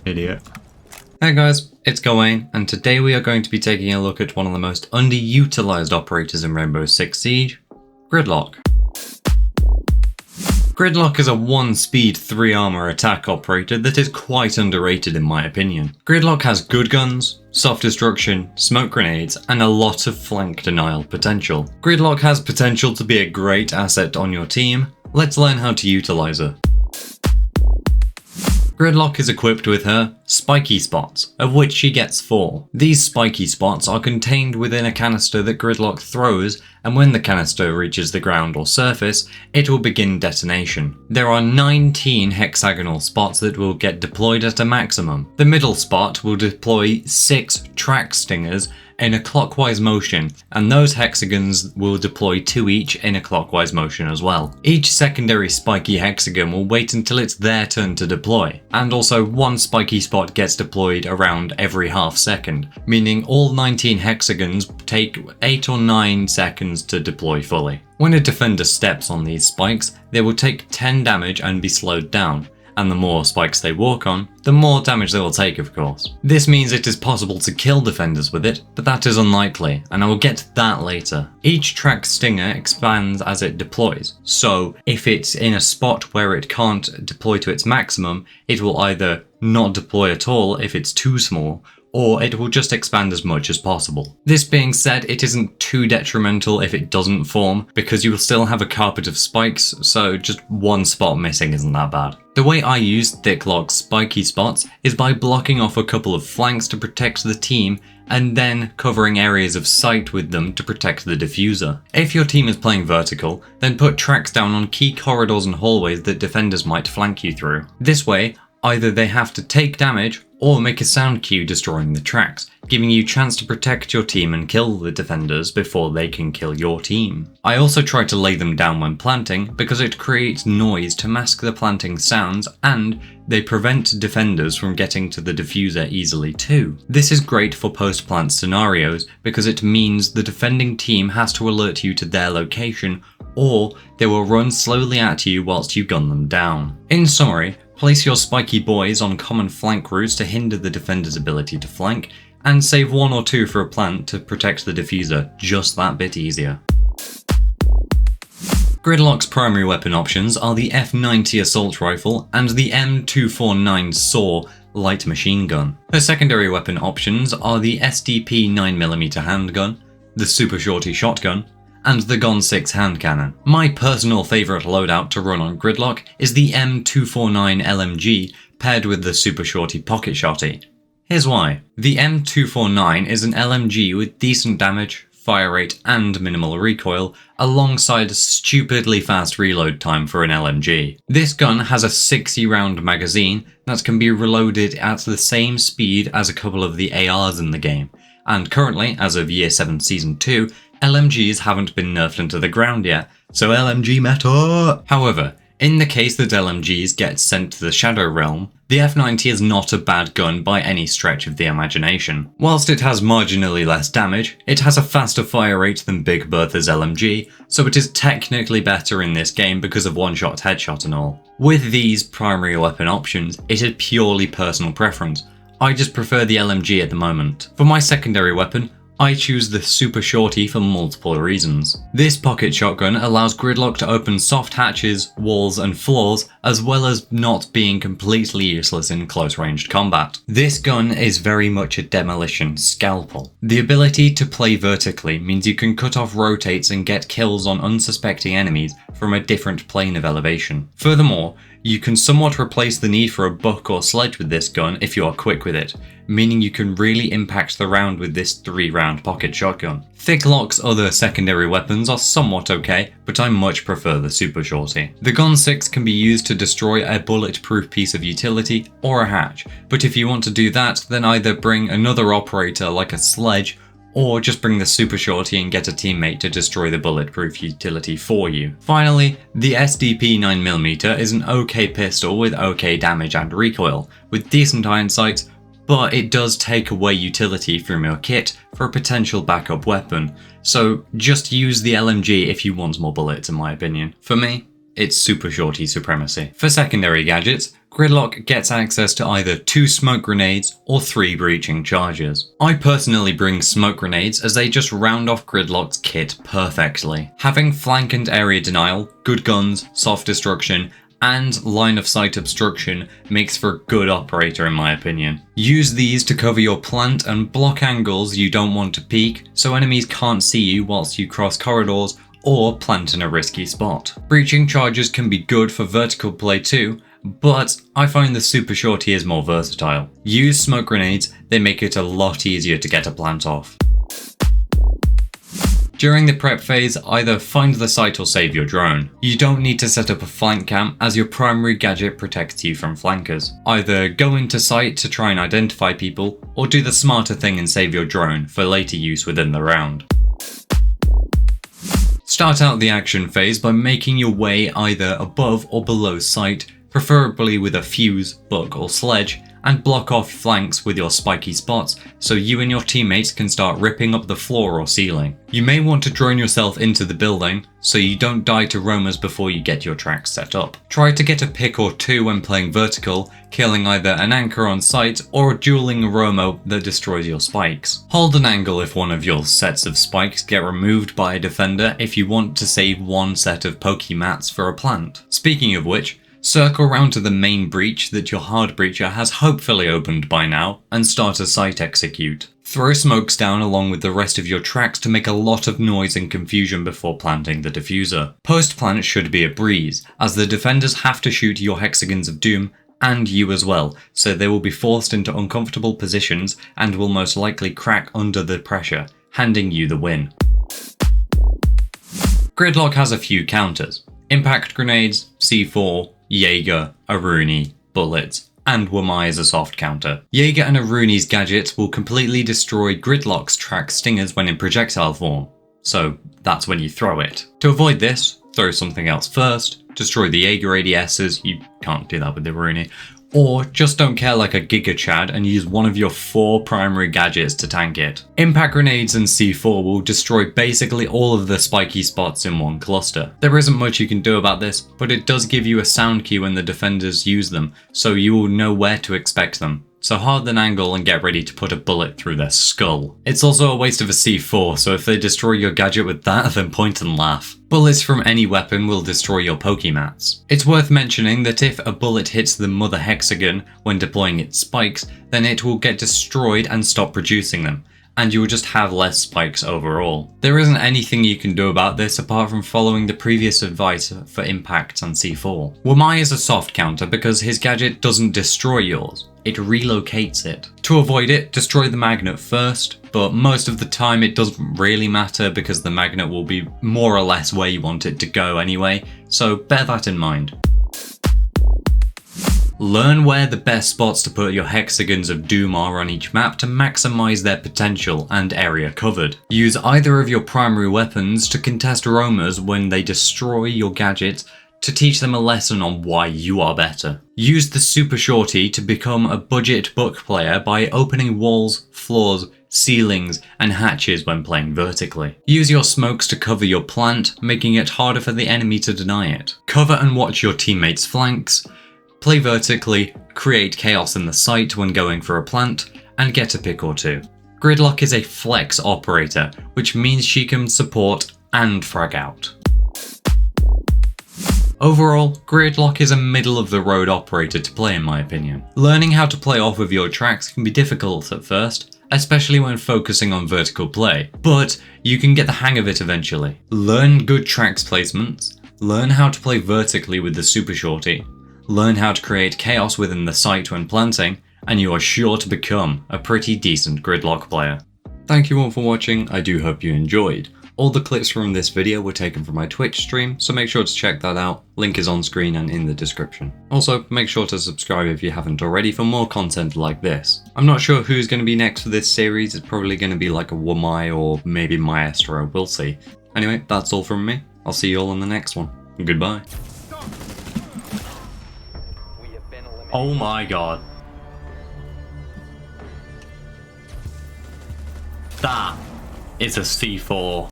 Idiot. Hey guys, it's Gawain, and today we are going to be taking a look at one of the most underutilized operators in Rainbow Six Siege, Gridlock. Gridlock is a 1-speed 3-armor attack operator that is quite underrated in my opinion. Gridlock has good guns, soft destruction, smoke grenades, and a lot of flank denial potential. Gridlock has potential to be a great asset on your team. Let's learn how to utilize her. Gridlock is equipped with her spiky spots, of which she gets 4. These spiky spots are contained within a canister that Gridlock throws, and when the canister reaches the ground or surface, it will begin detonation. There are 19 hexagonal spots that will get deployed at a maximum. The middle spot will deploy 6 track stingers in a clockwise motion, and those hexagons will deploy 2 each in a clockwise motion as well. Each secondary spiky hexagon will wait until it's their turn to deploy, and also one spiky spot gets deployed around every half second, meaning all 19 hexagons take 8 or 9 seconds to deploy fully. When a defender steps on these spikes, they will take 10 damage and be slowed down. And the more spikes they walk on, the more damage they will take, of course. This means it is possible to kill defenders with it, but that is unlikely, and I will get to that later. Each track stinger expands as it deploys, so if it's in a spot where it can't deploy to its maximum, it will either not deploy at all if it's too small, or it will just expand as much as possible. This being said, it isn't too detrimental if it doesn't form, because you will still have a carpet of spikes, so just one spot missing isn't that bad. The way I use Thicklock's spiky spots is by blocking off a couple of flanks to protect the team, and then covering areas of sight with them to protect the diffuser. If your team is playing vertical, then put tracks down on key corridors and hallways that defenders might flank you through. This way, either they have to take damage or make a sound cue destroying the tracks, giving you a chance to protect your team and kill the defenders before they can kill your team. I also try to lay them down when planting because it creates noise to mask the planting sounds, and they prevent defenders from getting to the diffuser easily too. This is great for post-plant scenarios because it means the defending team has to alert you to their location, or they will run slowly at you whilst you gun them down. In summary, place your spiky boys on common flank routes to hinder the defender's ability to flank, and save 1 or 2 for a plant to protect the diffuser just that bit easier. Gridlock's primary weapon options are the F90 assault rifle and the M249 SAW light machine gun. Her secondary weapon options are the SDP 9mm handgun, the Super Shorty shotgun, and the Gon 6 hand cannon. My personal favourite loadout to run on Gridlock is the M249 LMG paired with the Super Shorty pocket shotty. Here's why. The M249 is an LMG with decent damage, fire rate, and minimal recoil, alongside a stupidly fast reload time for an LMG. This gun has a 60-round magazine that can be reloaded at the same speed as a couple of the ARs in the game, and currently, as of Year 7 Season 2, LMGs haven't been nerfed into the ground yet, so LMG meta! However, in the case that LMGs get sent to the Shadow Realm, the F90 is not a bad gun by any stretch of the imagination. Whilst it has marginally less damage, it has a faster fire rate than Big Bertha's LMG, so it is technically better in this game because of one-shot headshot and all. With these primary weapon options, it is purely personal preference. I just prefer the LMG at the moment. For my secondary weapon, I choose the Super Shorty for multiple reasons. This pocket shotgun allows Gridlock to open soft hatches, walls, and floors, as well as not being completely useless in close-ranged combat. This gun is very much a demolition scalpel. The ability to play vertically means you can cut off rotates and get kills on unsuspecting enemies from a different plane of elevation. Furthermore, you can somewhat replace the need for a buck or sledge with this gun if you are quick with it, meaning you can really impact the round with this 3-round pocket shotgun. Thicklock's other secondary weapons are somewhat okay, but I much prefer the Super Shorty. The Gon 6 can be used to destroy a bulletproof piece of utility or a hatch, but if you want to do that, then either bring another operator like a sledge, or just bring the Super Shorty and get a teammate to destroy the bulletproof utility for you. Finally, the SDP 9mm is an okay pistol with okay damage and recoil, with decent iron sights, but it does take away utility from your kit for a potential backup weapon, so just use the LMG if you want more bullets in my opinion. For me, it's super shorty supremacy. For secondary gadgets, Gridlock gets access to either 2 smoke grenades or 3 breaching charges. I personally bring smoke grenades as they just round off Gridlock's kit perfectly. Having flank and area denial, good guns, soft destruction, and line of sight obstruction makes for a good operator in my opinion. Use these to cover your plant and block angles you don't want to peek so enemies can't see you whilst you cross corridors or plant in a risky spot. Breaching charges can be good for vertical play too, but I find the super shorty is more versatile. Use smoke grenades, they make it a lot easier to get a plant off. During the prep phase, either find the site or save your drone. You don't need to set up a flank camp as your primary gadget protects you from flankers. Either go into site to try and identify people, or do the smarter thing and save your drone for later use within the round. Start out the action phase by making your way either above or below site, preferably with a fuse, buck or sledge, and block off flanks with your spiky spots so you and your teammates can start ripping up the floor or ceiling. You may want to drone yourself into the building so you don't die to roamers before you get your tracks set up. Try to get a pick or 2 when playing vertical, killing either an anchor on site or dueling a roamer that destroys your spikes. Hold an angle if one of your sets of spikes get removed by a defender if you want to save one set of pokey mats for a plant. Speaking of which, circle round to the main breach that your hard breacher has hopefully opened by now and start a site execute. Throw smokes down along with the rest of your tracks to make a lot of noise and confusion before planting the diffuser. Post plant should be a breeze, as the defenders have to shoot your hexagons of doom and you as well, so they will be forced into uncomfortable positions and will most likely crack under the pressure, handing you the win. Gridlock has a few counters: impact grenades, C4, Jaeger, Aruni, bullets, and Wamai is a soft counter. Jaeger and Aruni's gadgets will completely destroy Gridlock's track stingers when in projectile form, so that's when you throw it. To avoid this, throw something else first, destroy the Jaeger ADSs, you can't do that with the Aruni, or just don't care like a Giga Chad and use one of your 4 primary gadgets to tank it. Impact grenades and C4 will destroy basically all of the spiky spots in one cluster. There isn't much you can do about this, but it does give you a sound cue when the defenders use them, so you will know where to expect them. So hard an angle and get ready to put a bullet through their skull. It's also a waste of a C4, so if they destroy your gadget with that, then point and laugh. Bullets from any weapon will destroy your Pokemats. It's worth mentioning that if a bullet hits the mother hexagon when deploying its spikes, then it will get destroyed and stop producing them, and you will just have less spikes overall. There isn't anything you can do about this apart from following the previous advice for impacts on C4. Wamai is a soft counter because his gadget doesn't destroy yours, it relocates it. To avoid it, destroy the magnet first, but most of the time it doesn't really matter because the magnet will be more or less where you want it to go anyway, so bear that in mind. Learn where the best spots to put your hexagons of doom are on each map to maximize their potential and area covered. Use either of your primary weapons to contest roamers when they destroy your gadgets to teach them a lesson on why you are better. Use the super shorty to become a budget book player by opening walls, floors, ceilings, and hatches when playing vertically. Use your smokes to cover your plant, making it harder for the enemy to deny it. Cover and watch your teammates' flanks. Play vertically, create chaos in the site when going for a plant, and get a pick or 2. Gridlock is a flex operator, which means she can support and frag out. Overall, Gridlock is a middle-of-the-road operator to play in my opinion. Learning how to play off of your tracks can be difficult at first, especially when focusing on vertical play, but you can get the hang of it eventually. Learn good tracks placements, learn how to play vertically with the super shorty, learn how to create chaos within the site when planting, and you are sure to become a pretty decent Gridlock player. Thank you all for watching, I do hope you enjoyed. All the clips from this video were taken from my Twitch stream, so make sure to check that out. Link is on screen and in the description. Also, make sure to subscribe if you haven't already for more content like this. I'm not sure who's going to be next for this series, it's probably going to be like a Wamai or maybe Maestro, we'll see. Anyway, that's all from me. I'll see you all in the next one. Goodbye. Oh my god. That is a C4.